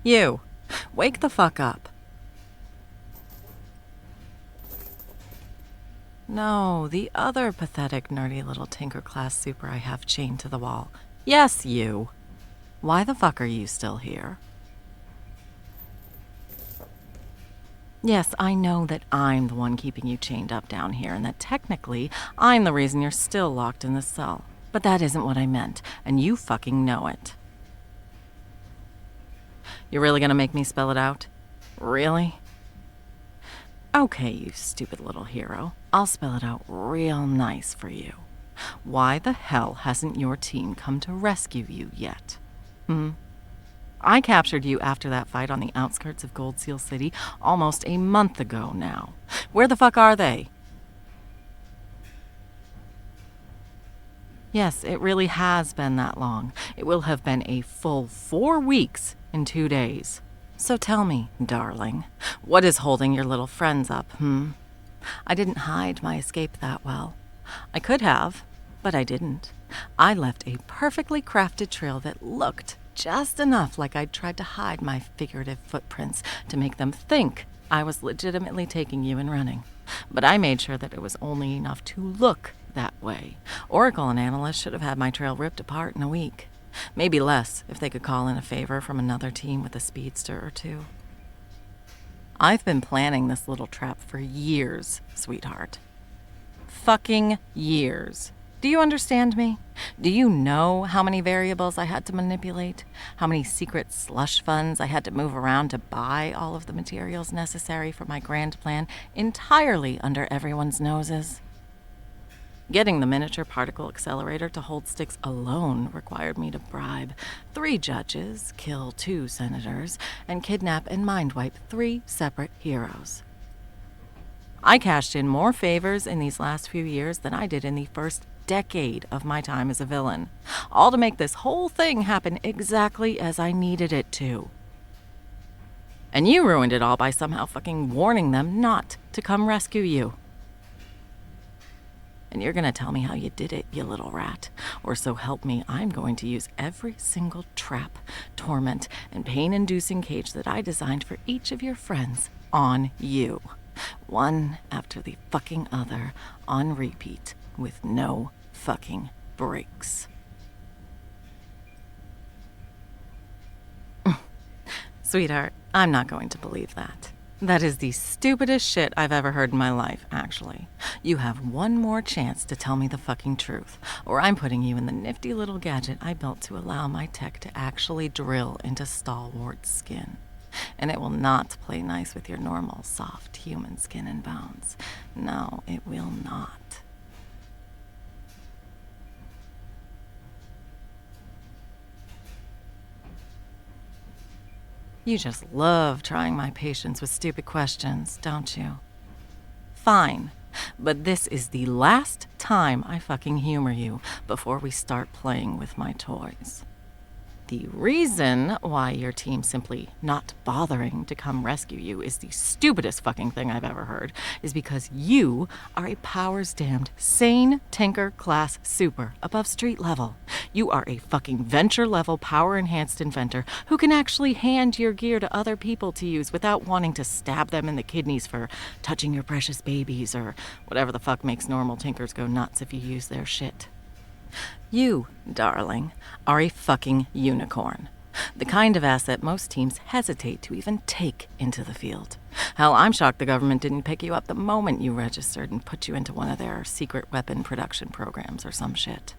You, wake the fuck up. No, the other pathetic, nerdy little Tinker Class super I have chained to the wall. Yes, you. Why the fuck are you still here? Yes, I know that I'm the one keeping you chained up down here, and that technically I'm the reason you're still locked in this cell. But that isn't what I meant, and you fucking know it. You're really gonna make me spell it out? Really? Okay, you stupid little hero. I'll spell it out real nice for you. Why the hell hasn't your team come to rescue you yet? I captured you after that fight on the outskirts of Gold Seal City almost a month ago now. Where the fuck are they? Yes, it really has been that long. It will have been a full 4 weeks in 2 days. So tell me, darling, what is holding your little friends up, I didn't hide my escape that well. I could have, but I didn't. I left a perfectly crafted trail that looked just enough like I'd tried to hide my figurative footprints to make them think I was legitimately taking you and running. But I made sure that it was only enough to look that way. Oracle and analysts should have had my trail ripped apart in a week. Maybe less if they could call in a favor from another team with a speedster or two. I've been planning this little trap for years, sweetheart. Fucking years. Do you understand me? Do you know how many variables I had to manipulate? How many secret slush funds I had to move around to buy all of the materials necessary for my grand plan entirely under everyone's noses? Getting the miniature particle accelerator to hold sticks alone required me to bribe 3 judges, kill 2 senators, and kidnap and mind-wipe 3 separate heroes. I cashed in more favors in these last few years than I did in the first decade of my time as a villain, all to make this whole thing happen exactly as I needed it to. And you ruined it all by somehow fucking warning them not to come rescue you. And you're gonna tell me how you did it, you little rat. Or so help me, I'm going to use every single trap, torment, and pain-inducing cage that I designed for each of your friends on you. One after the fucking other, on repeat, with no fucking breaks. Sweetheart, I'm not going to believe that. That is the stupidest shit I've ever heard in my life, actually. You have one more chance to tell me the fucking truth, or I'm putting you in the nifty little gadget I built to allow my tech to actually drill into stalwart skin. And it will not play nice with your normal, soft human skin and bones. No, it will not. You just love trying my patience with stupid questions, don't you? Fine, but this is the last time I fucking humor you before we start playing with my toys. The reason why your team's simply not bothering to come rescue you is the stupidest fucking thing I've ever heard, is because you are a powers-damned, sane Tinker Class super above street level. You are a fucking venture-level, power-enhanced inventor who can actually hand your gear to other people to use without wanting to stab them in the kidneys for touching your precious babies or whatever the fuck makes normal Tinkers go nuts if you use their shit. You, darling, are a fucking unicorn. The kind of asset most teams hesitate to even take into the field. Hell, I'm shocked the government didn't pick you up the moment you registered and put you into one of their secret weapon production programs or some shit.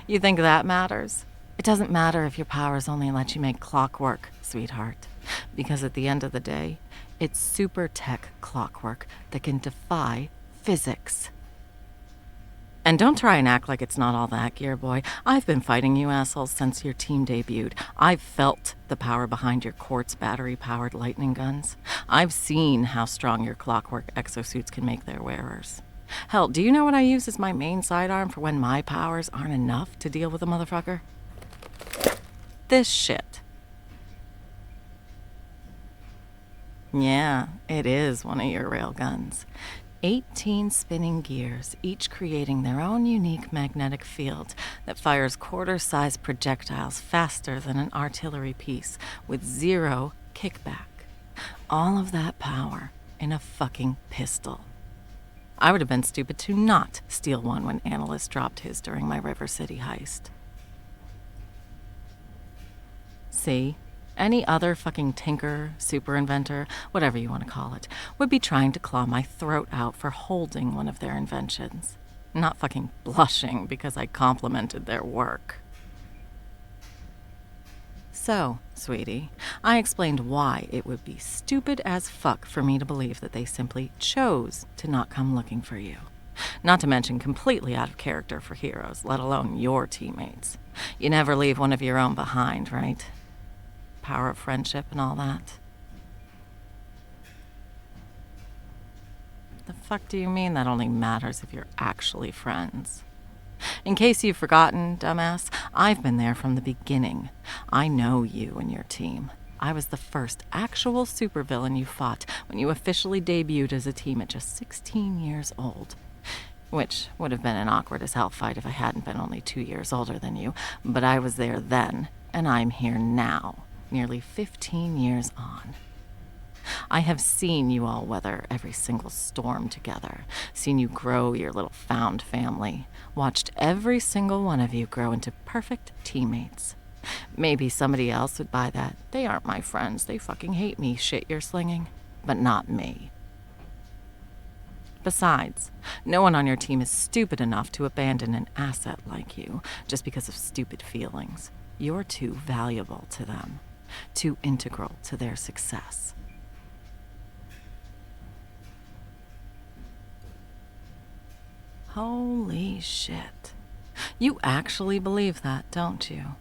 You think that matters? It doesn't matter if your powers only let you make clockwork, sweetheart. Because at the end of the day, it's super tech clockwork that can defy physics. And don't try and act like it's not all that, Gear Boy. I've been fighting you assholes since your team debuted. I've felt the power behind your quartz battery-powered lightning guns. I've seen how strong your clockwork exosuits can make their wearers. Hell, do you know what I use as my main sidearm for when my powers aren't enough to deal with a motherfucker? This shit. Yeah, it is one of your rail guns. 18 spinning gears, each creating their own unique magnetic field that fires quarter-sized projectiles faster than an artillery piece with zero kickback. All of that power in a fucking pistol. I would have been stupid to not steal one when Analyst dropped his during my River City heist. See? Any other fucking tinker, super inventor, whatever you want to call it, would be trying to claw my throat out for holding one of their inventions. Not fucking blushing because I complimented their work. So, sweetie, I explained why it would be stupid as fuck for me to believe that they simply chose to not come looking for you. Not to mention completely out of character for heroes, let alone your teammates. You never leave one of your own behind, right? Power of friendship and all that. The fuck do you mean that only matters if you're actually friends? In case you've forgotten, dumbass, I've been there from the beginning. I know you and your team. I was the first actual supervillain you fought when you officially debuted as a team at just 16 years old. Which would have been an awkward as hell fight if I hadn't been only 2 years older than you, but I was there then, and I'm here now. Nearly 15 years on. I have seen you all weather every single storm together, seen you grow your little found family, watched every single one of you grow into perfect teammates. Maybe somebody else would buy that "they aren't my friends, they fucking hate me" shit you're slinging, but not me. Besides, no one on your team is stupid enough to abandon an asset like you just because of stupid feelings. You're too valuable to them. Too integral to their success. Holy shit. You actually believe that, don't you?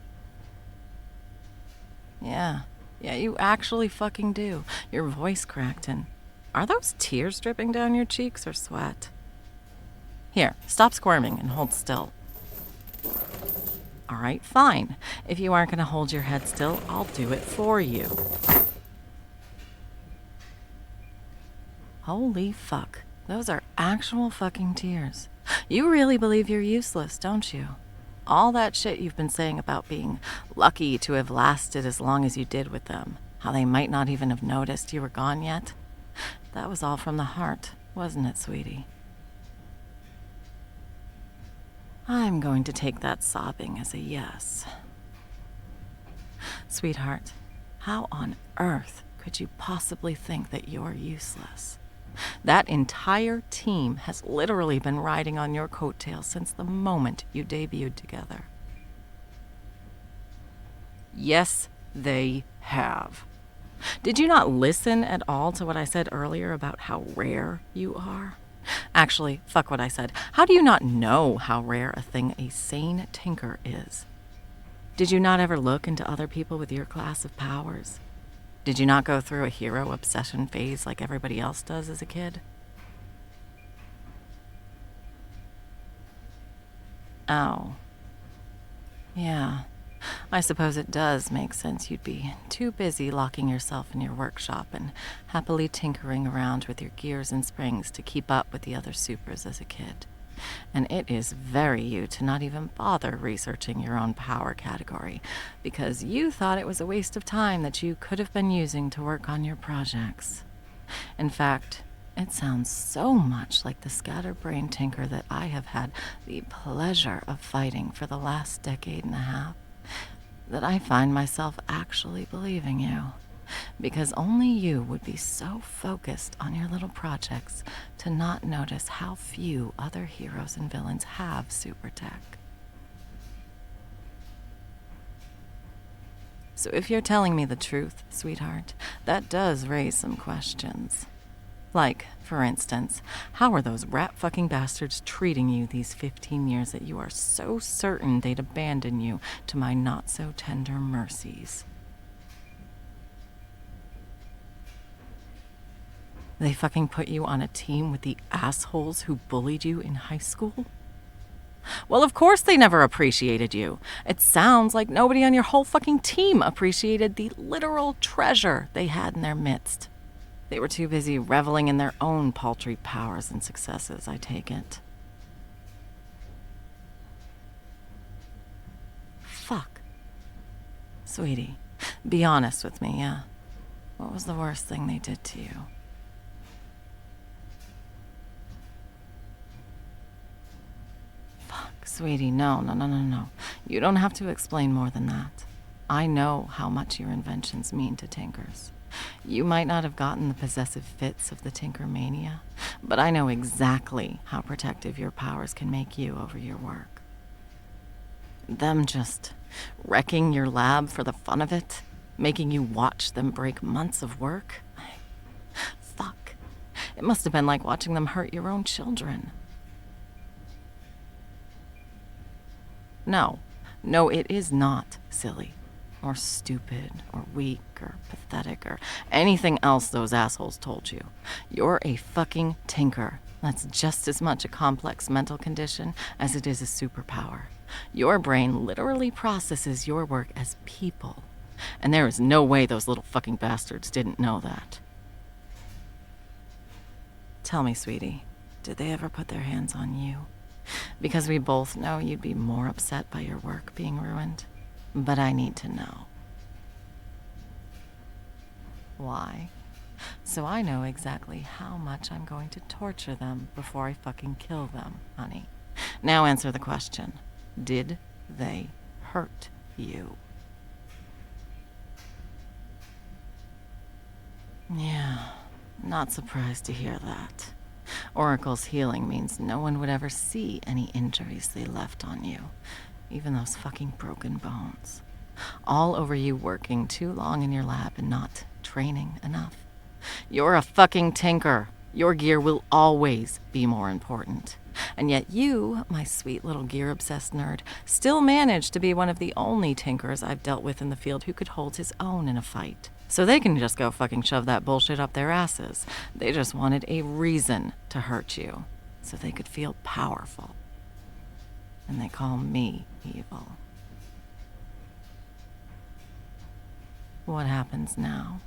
Yeah, you actually fucking do. Your voice cracked and... Are those tears dripping down your cheeks or sweat? Here, stop squirming and hold still. All right, fine. If you aren't going to hold your head still, I'll do it for you. Holy fuck. Those are actual fucking tears. You really believe you're useless, don't you? All that shit you've been saying about being lucky to have lasted as long as you did with them, how they might not even have noticed you were gone yet. That was all from the heart, wasn't it, sweetie? I'm going to take that sobbing as a yes. Sweetheart, how on earth could you possibly think that you're useless? That entire team has literally been riding on your coattails since the moment you debuted together. Yes, they have. Did you not listen at all to what I said earlier about how rare you are? Actually, fuck what I said. How do you not know how rare a thing a sane tinker is? Did you not ever look into other people with your class of powers? Did you not go through a hero obsession phase like everybody else does as a kid? Oh. Yeah. I suppose it does make sense you'd be too busy locking yourself in your workshop and happily tinkering around with your gears and springs to keep up with the other supers as a kid. And it is very you to not even bother researching your own power category, because you thought it was a waste of time that you could have been using to work on your projects. In fact, it sounds so much like the scatterbrained tinker that I have had the pleasure of fighting for the last decade and a half, that I find myself actually believing you, because only you would be so focused on your little projects to not notice how few other heroes and villains have super tech. So if you're telling me the truth, sweetheart, that does raise some questions. Like, for instance, how are those rat-fucking bastards treating you these 15 years that you are so certain they'd abandon you to my not-so-tender mercies? They fucking put you on a team with the assholes who bullied you in high school? Well, of course they never appreciated you. It sounds like nobody on your whole fucking team appreciated the literal treasure they had in their midst. They were too busy reveling in their own paltry powers and successes, I take it. Fuck. Sweetie, be honest with me, yeah? What was the worst thing they did to you? Fuck, sweetie, no. You don't have to explain more than that. I know how much your inventions mean to Tinkers. You might not have gotten the possessive fits of the Tinker mania, but I know exactly how protective your powers can make you over your work. Them just wrecking your lab for the fun of it, making you watch them break months of work. Fuck. It must have been like watching them hurt your own children. No, it is not silly, or stupid, or weak, or pathetic, or anything else those assholes told you. You're a fucking tinker. That's just as much a complex mental condition as it is a superpower. Your brain literally processes your work as people, and there is no way those little fucking bastards didn't know that. Tell me, sweetie, did they ever put their hands on you? Because we both know you'd be more upset by your work being ruined. But I need to know. Why? So I know exactly how much I'm going to torture them before I fucking kill them, honey. Now answer the question. Did they hurt you? Yeah, not surprised to hear that. Oracle's healing means no one would ever see any injuries they left on you, even those fucking broken bones. All over you working too long in your lab and not training enough. You're a fucking tinker. Your gear will always be more important. And yet you, my sweet little gear-obsessed nerd, still managed to be one of the only tinkers I've dealt with in the field who could hold his own in a fight. So they can just go fucking shove that bullshit up their asses. They just wanted a reason to hurt you, so they could feel powerful. And they call me evil. What happens now?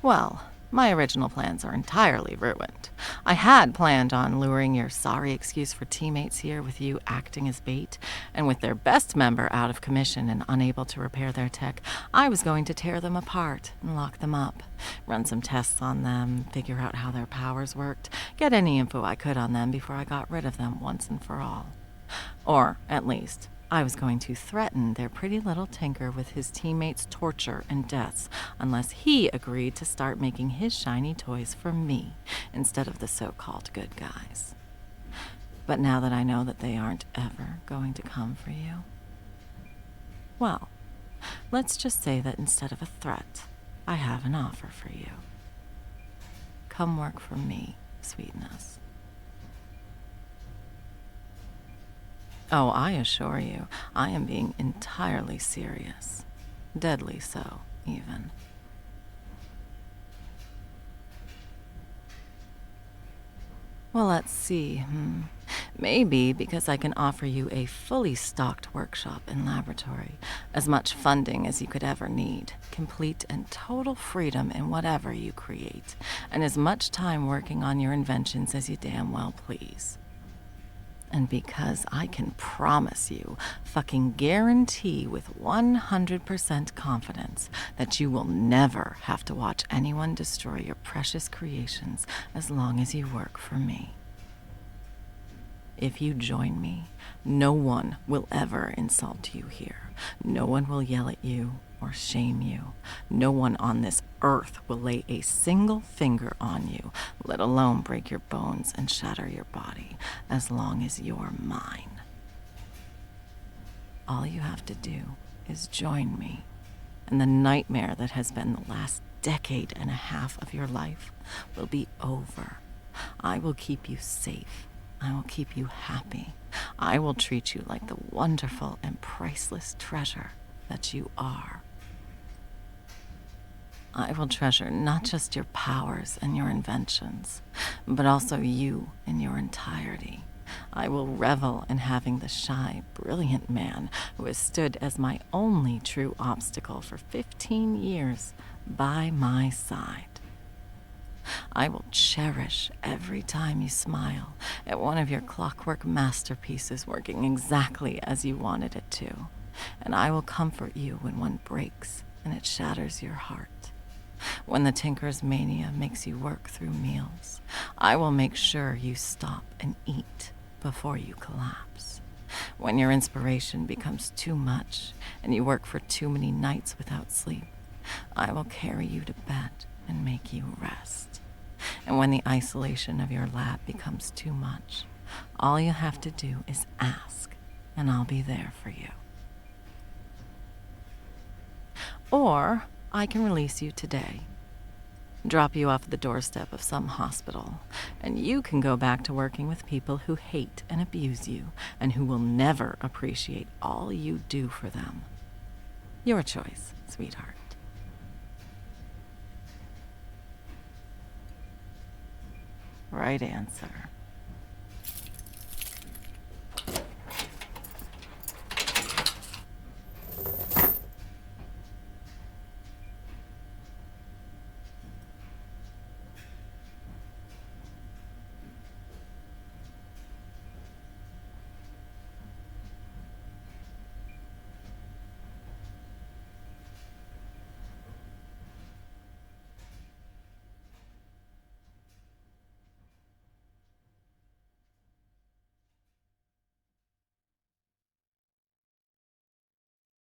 Well, my original plans are entirely ruined. I had planned on luring your sorry excuse for teammates here with you acting as bait, and with their best member out of commission and unable to repair their tech, I was going to tear them apart and lock them up, run some tests on them, figure out how their powers worked, get any info I could on them before I got rid of them once and for all. Or, at least, I was going to threaten their pretty little tinker with his teammates' torture and deaths unless he agreed to start making his shiny toys for me instead of the so-called good guys. But now that I know that they aren't ever going to come for you, well, let's just say that instead of a threat, I have an offer for you. Come work for me, sweetness. Oh, I assure you, I am being entirely serious. Deadly so, even. Well, let's see. Maybe because I can offer you a fully stocked workshop and laboratory, as much funding as you could ever need, complete and total freedom in whatever you create, and as much time working on your inventions as you damn well please. And because I can promise you, fucking guarantee with 100% confidence that you will never have to watch anyone destroy your precious creations as long as you work for me. If you join me, no one will ever insult you here. No one will yell at you or shame you. No one on this earth will lay a single finger on you, let alone break your bones and shatter your body, as long as you're mine. All you have to do is join me, and the nightmare that has been the last decade and a half of your life will be over. I will keep you safe. I will keep you happy. I will treat you like the wonderful and priceless treasure that you are. I will treasure not just your powers and your inventions, but also you in your entirety. I will revel in having the shy, brilliant man who has stood as my only true obstacle for 15 years by my side. I will cherish every time you smile at one of your clockwork masterpieces working exactly as you wanted it to, and I will comfort you when one breaks and it shatters your heart. When the tinker's mania makes you work through meals, I will make sure you stop and eat before you collapse. When your inspiration becomes too much and you work for too many nights without sleep, I will carry you to bed and make you rest. And when the isolation of your lab becomes too much, all you have to do is ask, and I'll be there for you. Or I can release you today, drop you off at the doorstep of some hospital, and you can go back to working with people who hate and abuse you and who will never appreciate all you do for them. Your choice, sweetheart. Right answer.